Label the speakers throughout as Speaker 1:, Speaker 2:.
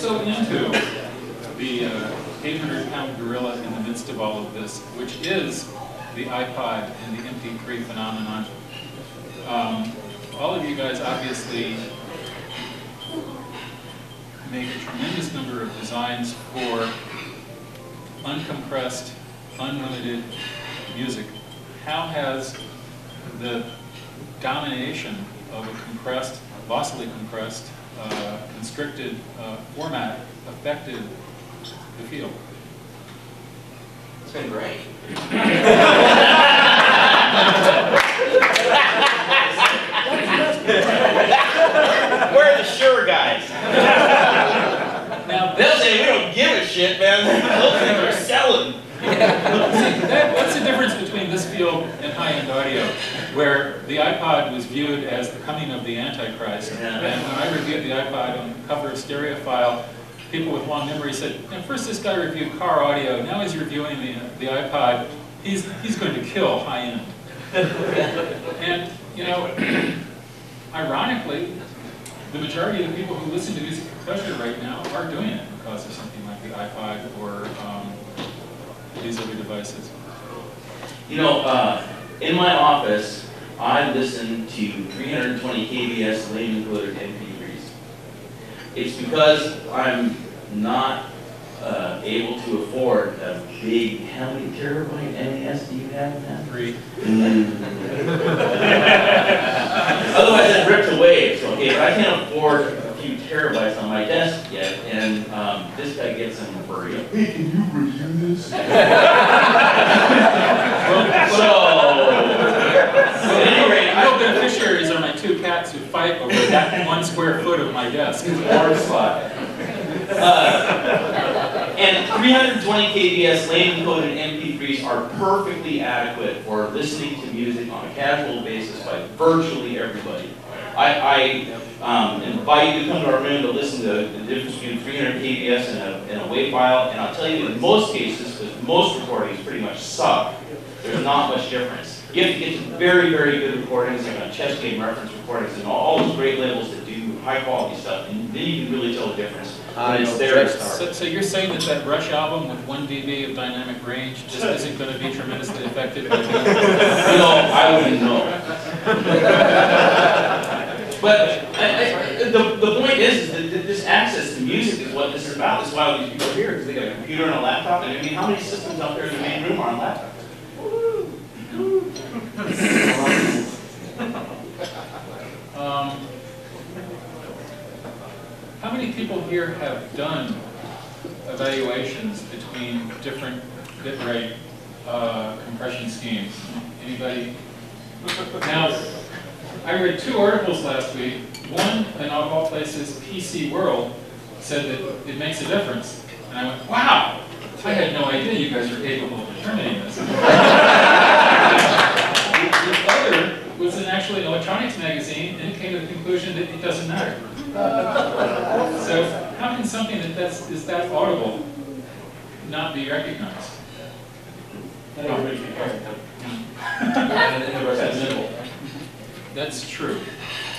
Speaker 1: so into the 800-pound gorilla in the midst of all of this, which is the iPod and the MP3 phenomenon. All of you guys obviously make a tremendous number of designs for uncompressed, unlimited music. How has the domination of a compressed, lossily compressed, constricted format affected the field?
Speaker 2: It's been great. We're the sure guys.
Speaker 1: Now,
Speaker 2: they'll say we don't give a shit, man. Those things are selling.
Speaker 1: That's the difference between this field and high-end audio, where the iPod was viewed as the coming of the Antichrist. And when I reviewed the iPod on the cover of Stereophile, people with long memory said, first this guy reviewed car audio, now he's reviewing the iPod. He's going to kill high-end. And, you know, ironically, the majority of the people who listen to music for pleasure right now are doing it because of something like the iPod or these other devices.
Speaker 2: You know, in my office, I listen to 320 kbs lane encoded MP3s. It's because I'm not able to afford a big, how many terabyte NAS do you have now?
Speaker 1: 3.
Speaker 2: Otherwise it ripped away, so okay, but I can't afford a few terabytes on my desk yet, and this guy gets them for you. Hey, can you review this? So, at any rate,
Speaker 1: real beneficiaries are my 2 cats who fight over that 1 square foot of my desk.
Speaker 2: Hard spot. And 320 kbs lane encoded MP3s are perfectly adequate for listening to music on a casual basis by virtually everybody. I invite you to come to our room to listen to the difference between 300 kbs and a WAV file, and I'll tell you in most cases, because most recordings pretty much suck, there's not much difference. You have to get to very, very good recordings, like on chess game reference recordings, and all those great labels that do high quality stuff, and then you can really tell the difference. It's there to start.
Speaker 1: So you're saying that Rush album with 1 dB of dynamic range just isn't going to be tremendously effective?
Speaker 2: You know, I wouldn't know. But the point is that this access to music is what this is about. That's why all these people are here, because they got a computer and a laptop. And I mean, how many systems out there in the main room are on laptops?
Speaker 1: How many people here have done evaluations between different bitrate compression schemes? Anybody? Now, I read 2 articles last week. One, in all places, PC World, said that it makes a difference. And I went, wow, I had no idea you guys are capable of determining this. The other was in actually an electronics magazine, and it came to the conclusion that it doesn't matter. So how can something is that audible not be recognized? That's true.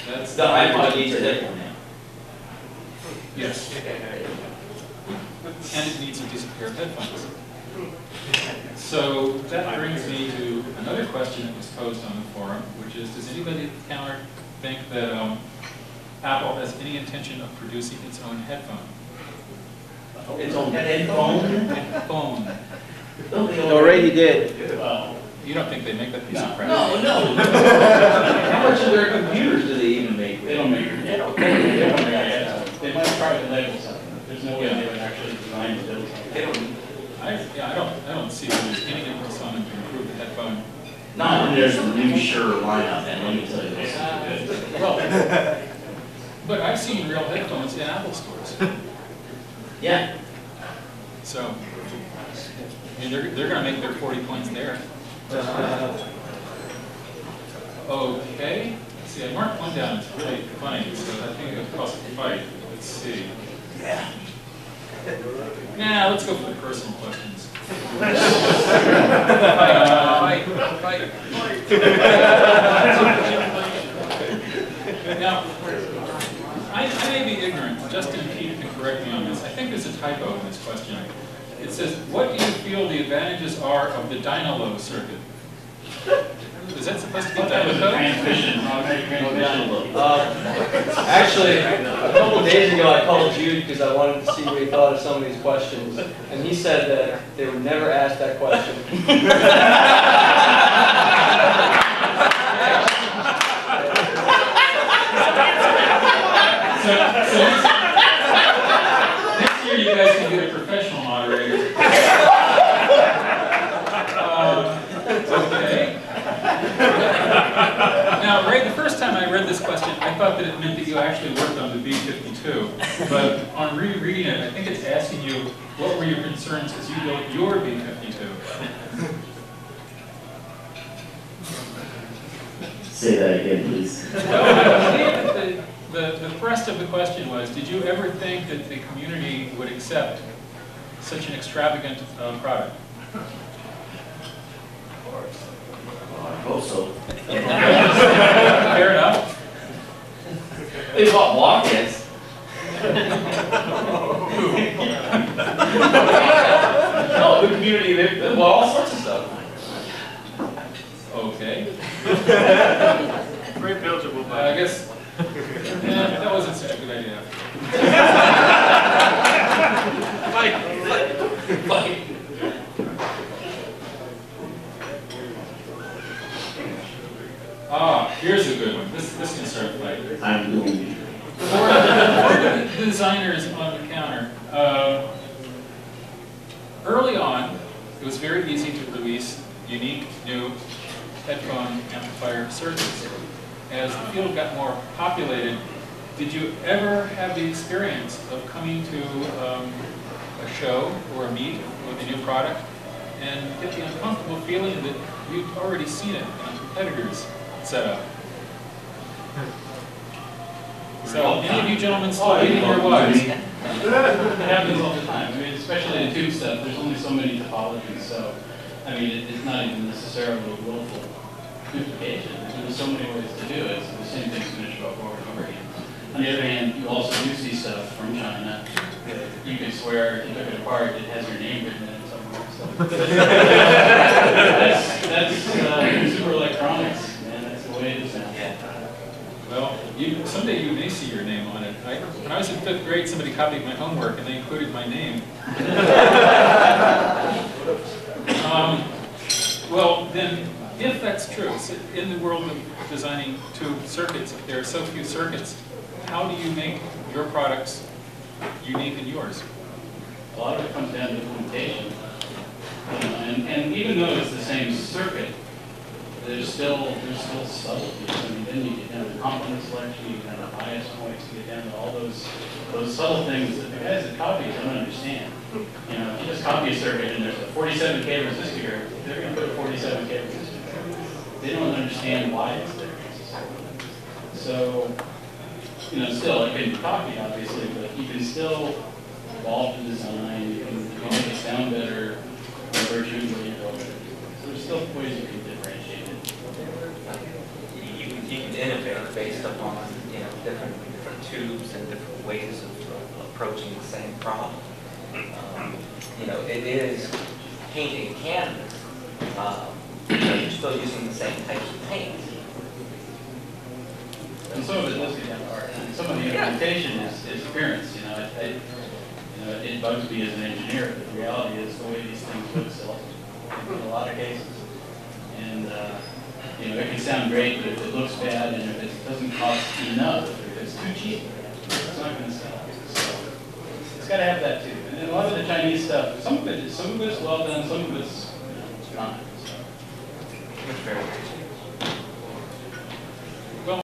Speaker 2: The iPod needs a headphone now.
Speaker 1: Yes. And it needs a decent pair of headphones. So that brings me to another question that was posed on the forum, which is, does anybody at the counter think that Apple has any intention of producing its own headphone?
Speaker 2: Its own headphone?
Speaker 1: Headphone.
Speaker 3: Already did.
Speaker 1: You don't think they make that piece of crap?
Speaker 2: No. How much of their computers do they even make?
Speaker 4: They don't make it. They might try to label something. There's no way they would actually design to do something.
Speaker 1: I don't see that there's any interest on them to improve the headphone.
Speaker 2: Not when there's a new Shure lineup, and let me tell you this is good.
Speaker 1: Well, but I've seen real headphones in Apple stores.
Speaker 2: Yeah.
Speaker 1: So, I mean, they're going to make their 40 points there. Okay. Let's see, I marked one down. It's really funny, so I think it'll cost a fight. Let's see.
Speaker 2: Yeah.
Speaker 1: Nah, let's go for the personal questions. Fight. Now, I may be ignorant. Justin and Pete can correct me on this. I think there's a typo in this question. It says, what do you feel the advantages are of the Dynalo circuit? Is that supposed to be Dynalo?
Speaker 4: Transmission, automatic transmission.
Speaker 3: Actually, a couple of days ago, I called Jude because I wanted to see what he thought of some of these questions, and he said that they were never asked that question.
Speaker 1: So next year you guys can get a professional moderator. Okay. Now, Ray, the first time I read this question, I thought that it meant that you actually worked on the B-52. But on rereading it, I think it's asking you, what were your concerns as you built your B-52?
Speaker 5: Say that again, please.
Speaker 1: The thrust of the question was, did you ever think that the community would accept such an extravagant product?
Speaker 5: I hope so.
Speaker 1: Fair enough.
Speaker 2: They bought walk-ins. No, the community, they bought all sorts of stuff.
Speaker 1: Okay.
Speaker 6: Great buildable,
Speaker 1: I guess that wasn't such a good idea. Here's a good one. This can start a fight.
Speaker 5: I'm doing
Speaker 1: For the designers on the counter, early on, it was very easy to release unique new headphone amplifier circuits. As the field got more populated, did you ever have the experience of coming to a show or a meet with a new product and get the uncomfortable feeling that you'd already seen it in a competitor's setup? So, any of you gentlemen still reading your wives?
Speaker 4: It happens all the time. I mean, especially in tube stuff, there's only so many topologies, so, I mean, it's not even necessarily a willful duplication. There's so many ways to do it, so the same thing's finished over and over again. On the other hand, you also do see stuff from China that you could swear if you took it apart, it has your name written in it somewhere. So. that's consumer electronics, man. That's the way it is now.
Speaker 1: Well, someday you may see your name on it. When I was in 5th grade, somebody copied my homework and they included my name. Well, then, if that's true, so in the world of designing tube circuits, if there are so few circuits, how do you make your products unique and yours?
Speaker 4: A lot of it comes down to implementation. And even though it's the same circuit, there's still subtleties. I mean, then you get down to complement selection, you get down to bias points, you get down to all those subtle things that the guys that copy don't understand. You know, if you just copy a circuit and there's a 47K resistor here, they're going to put a 47K resistor. They don't understand why it's there. So, you know, still, it can be copied, obviously, but you can still evolve the design, you can make it sound better, by virtue of the way you build it. So there's still ways you can differentiate it.
Speaker 7: You can innovate based upon, you know, different tubes and different ways of approaching the same problem. You know, it is painting a canvas. You're still using the same types of paint.
Speaker 4: And some of it does get down to art, and some of the implementation is appearance. You know, it bugs me as an engineer, but the reality is the way these things look still in a lot of cases. And you know, it can sound great, but if it looks bad and if it doesn't cost enough, if it's too cheap, it's not going to sell. So it's got to have that too. And then a lot of the Chinese stuff, some of it's well done, some of it's not. So.
Speaker 7: It's very